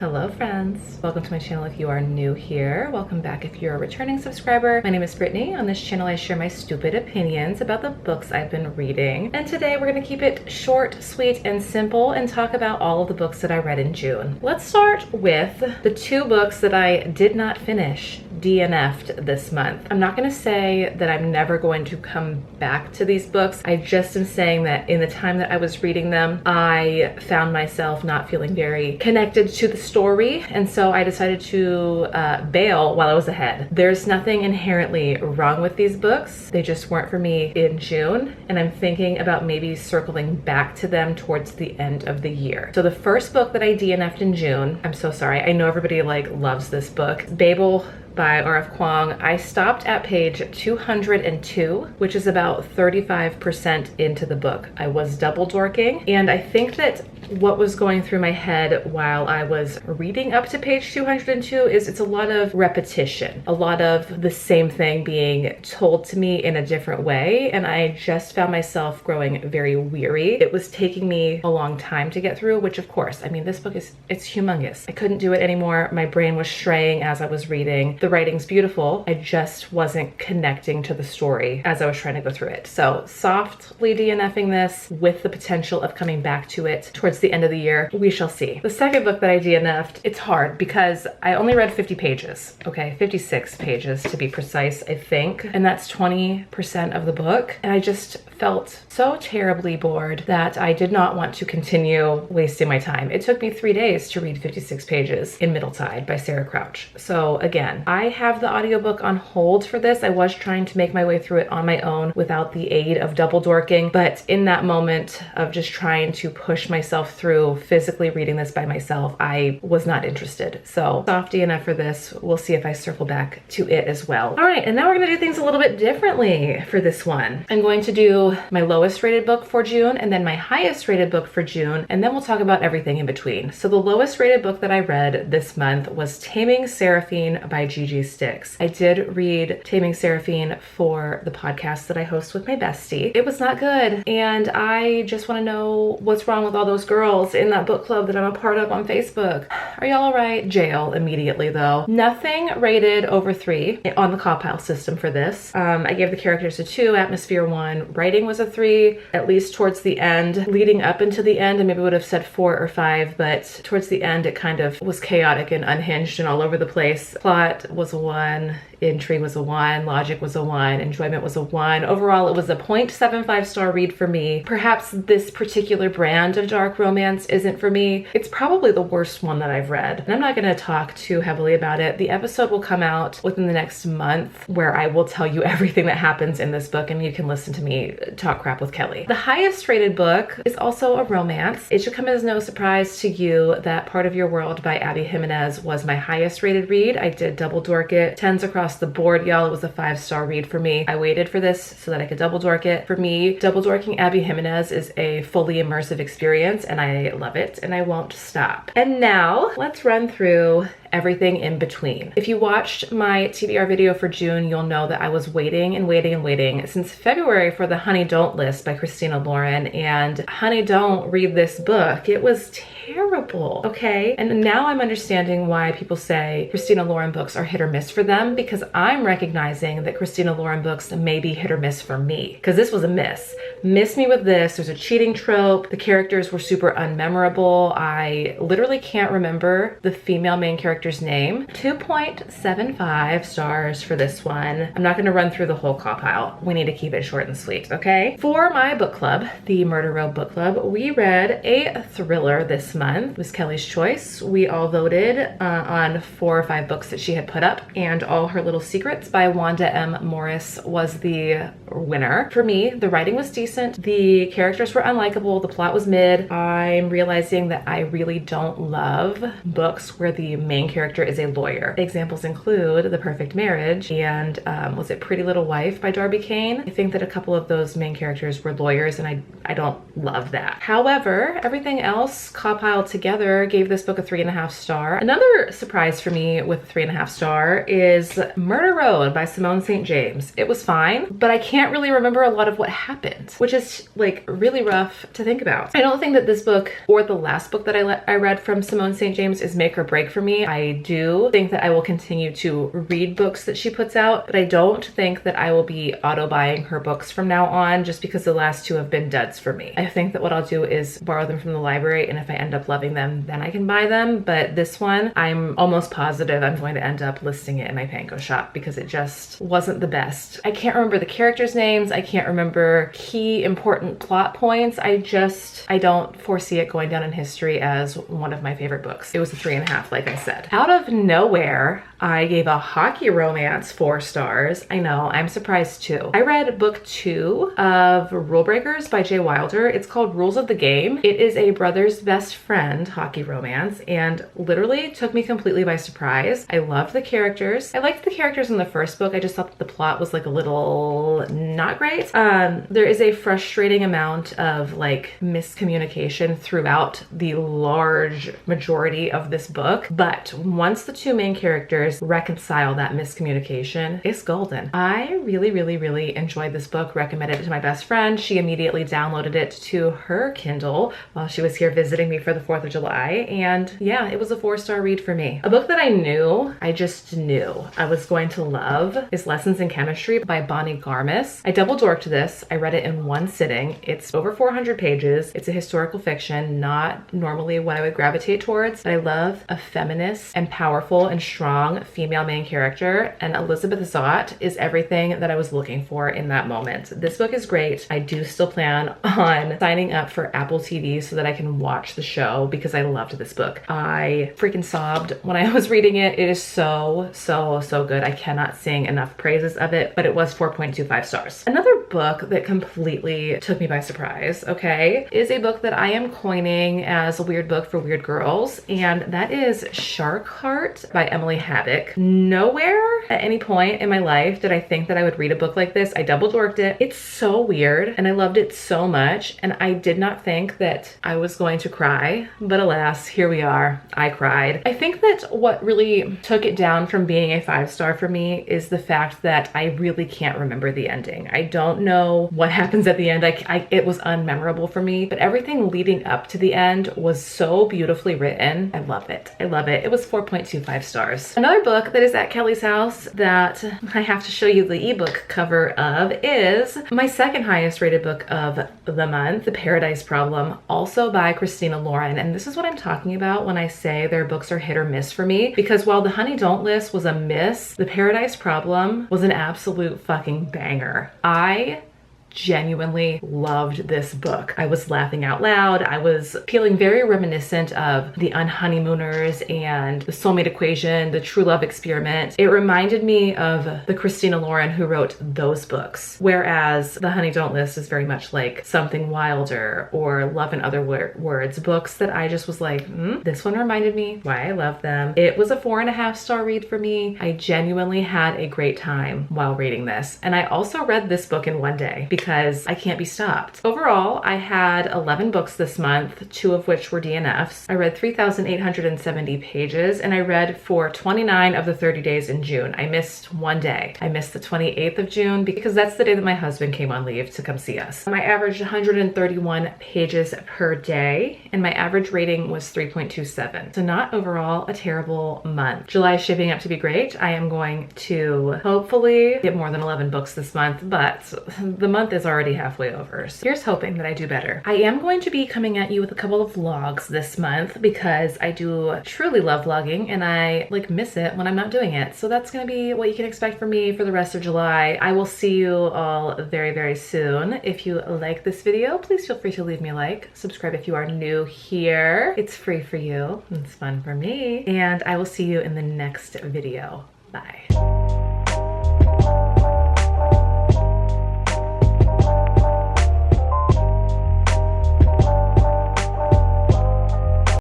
Hello friends, welcome to my channel if you are new here. Welcome back if you're a returning subscriber. My name is Brittany. On this channel I share my stupid opinions about the books I've been reading. And today we're going to keep it short, sweet, and simple and talk about all of the books that I read in June. Let's start with the two books that I did not finish, DNF'd this month. I'm not going to say that I'm never going to come back to these books. I just am saying that in the time that I was reading them, I found myself not feeling very connected to the story, and so I decided to bail while I was ahead. There's nothing inherently wrong with these books. They just weren't for me in June, and I'm thinking about maybe circling back to them towards the end of the year. So the first book that I DNF'd in June, I'm so sorry, I know everybody loves this book, Babel by R.F. Kuang. I stopped at page 202, which is about 35% into the book. I was double dorking, and I think that what was going through my head while I was reading up to page 202 is it's a lot of repetition, a lot of the same thing being told to me in a different way, and I just found myself growing very weary. It was taking me a long time to get through, which of course, I mean, this book it's humongous. I couldn't do it anymore. My brain was straying as I was reading. The writing's beautiful. I just wasn't connecting to the story as I was trying to go through it. So softly DNFing this with the potential of coming back to it towards the end of the year. We shall see. The second book that I DNF'd, it's hard because I only read 50 pages. Okay, 56 pages to be precise, I think. And that's 20% of the book. And I just felt so terribly bored that I did not want to continue wasting my time. It took me 3 days to read 56 pages in Middletide by Sarah Crouch. So again, I have the audiobook on hold for this. I was trying to make my way through it on my own without the aid of double dorking, but in that moment of just trying to push myself through physically reading this by myself, I was not interested. So soft DNF for this. We'll see if I circle back to it as well. All right, and now we're gonna do things a little bit differently for this one. I'm going to do my lowest rated book for June and then my highest rated book for June, and then we'll talk about everything in between. So the lowest rated book that I read this month was Taming Seraphine by Gigi Styx. I did read Taming Seraphine for the podcast that I host with my bestie. It was not good, and I just want to know what's wrong with all those girls in that book club that I'm a part of on Facebook. Are y'all all right? Jail immediately though. Nothing rated over 3 on the cawpile system for this. I gave the characters a 2, atmosphere 1, writing was a 3, at least towards the end. Leading up into the end, I maybe would have said 4 or 5, but towards the end it kind of was chaotic and unhinged and all over the place. Plot was a 1, intrigue was a 1, logic was a 1, enjoyment was a 1. Overall, it was a 0.75 star read for me. Perhaps this particular brand of dark romance isn't for me. It's probably the worst one that I've read, and I'm not going to talk too heavily about it. The episode will come out within the next month where I will tell you everything that happens in this book, and you can listen to me talk crap with Kelly. The highest rated book is also a romance. It should come as no surprise to you that Part of Your World by Jimenez was my highest rated read. I did double dork it. 10s across the board, y'all. It was a 5-star read for me. I waited for this so that I could double dork it. For me, double dorking Jimenez is a fully immersive experience, and I love it, and I won't stop. And now let's run through everything in between. If you watched my TBR video for June, you'll know that I was waiting and waiting and waiting since February for the Honey Don't list by Christina Lauren, and Honey Don't, read this book. It was terrible, okay? And now I'm understanding why people say Christina Lauren books are hit or miss for them, because I'm recognizing that Christina Lauren books may be hit or miss for me, because this was a miss. Miss me with this. There's a cheating trope. The characters were super unmemorable. I literally can't remember the female main character's name. 2.75 stars for this one. I'm not going to run through the whole cawpile. We need to keep it short and sweet, okay? For my book club, the Murder Row book club, we read a thriller this month. It was Kelly's choice. We all voted on 4 or 5 books that she had put up, and All Her Little Secrets by Wanda M. Morris was the winner. For me, the writing was decent. The characters were unlikable. The plot was mid. I'm realizing that I really don't love books where the main character is a lawyer. Examples include The Perfect Marriage and was it Pretty Little Wife by Darby Kane? I think that a couple of those main characters were lawyers, and I don't love that. However, everything else, cawpile compiled together gave this book a 3.5 star. Another surprise for me with a 3.5 star is Murder Road by Simone St. James. It was fine, but I can't really remember a lot of what happened, which is like really rough to think about. I don't think that this book or the last book that I read from Simone St. James is make or break for me. I do think that I will continue to read books that she puts out, but I don't think that I will be auto buying her books from now on just because the last two have been duds for me. I think that what I'll do is borrow them from the library, and if I end up loving them, then I can buy them. But this one, I'm almost positive I'm going to end up listing it in my Panko shop because it just wasn't the best. I can't remember the characters' names. I can't remember key important plot points. I don't foresee it going down in history as one of my favorite books. It was a 3.5, like I said. Out of nowhere, I gave a hockey romance 4 stars. I know, I'm surprised too. I read book 2 of Rule Breakers by Jay Wilder. It's called Rules of the Game. It is a brother's best friend hockey romance and literally took me completely by surprise. I loved the characters. I liked the characters in the first book. I just thought that the plot was like a little not great. There is a frustrating amount of like miscommunication throughout the large majority of this book, but once the two main characters reconcile that miscommunication, it's golden. I really enjoyed this book, recommended it to my best friend. She immediately downloaded it to her Kindle while she was here visiting me for the 4th of July, and yeah, it was a 4-star read for me. A book that I just knew I was going to love is Lessons in Chemistry by Bonnie Garmus. I double dorked this. I read it in one sitting. It's over 400 pages. It's a historical fiction, not normally what I would gravitate towards, but I love a feminist and powerful and strong female main character, and Elizabeth Zott is everything that I was looking for in that moment. This book is great. I do still plan on signing up for Apple TV so that I can watch the show because I loved this book. I freaking sobbed when I was reading it. It is so good. I cannot sing enough praises of it, but it was 4.25 stars. Another book that completely took me by surprise, okay, is a book that I am coining as a weird book for weird girls, and that is Shark Heart by Emily Habeck. Nowhere at any point in my life did I think that I would read a book like this. I double dorked it. It's so weird and I loved it so much, and I did not think that I was going to cry, but alas, here we are. I cried. I think that what really took it down from being a 5-star for me is the fact that I really can't remember the ending. I don't know what happens at the end. It was unmemorable for me, but everything leading up to the end was so beautifully written. I love it. I love it. It was 4.25 stars. Another book that is at Kelly's house that I have to show you the ebook cover of is my second highest rated book of the month, The Paradise Problem, also by Christina Lauren. And this is what I'm talking about when I say their books are hit or miss for me, because while The Honey Don't List was a miss, The Paradise Problem was an absolute fucking banger. I genuinely loved this book. I was laughing out loud. I was feeling very reminiscent of The Unhoneymooners and The Soulmate Equation, The True Love Experiment. It reminded me of the Christina Lauren who wrote those books, whereas The Honey Don't List is very much like Something Wilder or Love in Other Words, books that I just was like, this one reminded me why I love them. It was a 4.5-star read for me. I genuinely had a great time while reading this. And I also read this book in one day because I can't be stopped. Overall, I had 11 books this month, 2 of which were DNFs. I read 3,870 pages, and I read for 29 of the 30 days in June. I missed one day. I missed the 28th of June because that's the day that my husband came on leave to come see us. I averaged 131 pages per day, and my average rating was 3.27. So not overall a terrible month. July is shaping up to be great. I am going to hopefully get more than 11 books this month, but the month is already halfway over. So here's hoping that I do better. I am going to be coming at you with a couple of vlogs this month because I do truly love vlogging and I miss it when I'm not doing it. So that's gonna be what you can expect from me for the rest of July. I will see you all very, very soon. If you like this video, please feel free to leave me a like. Subscribe if you are new here. It's free for you. It's fun for me. And I will see you in the next video. Bye.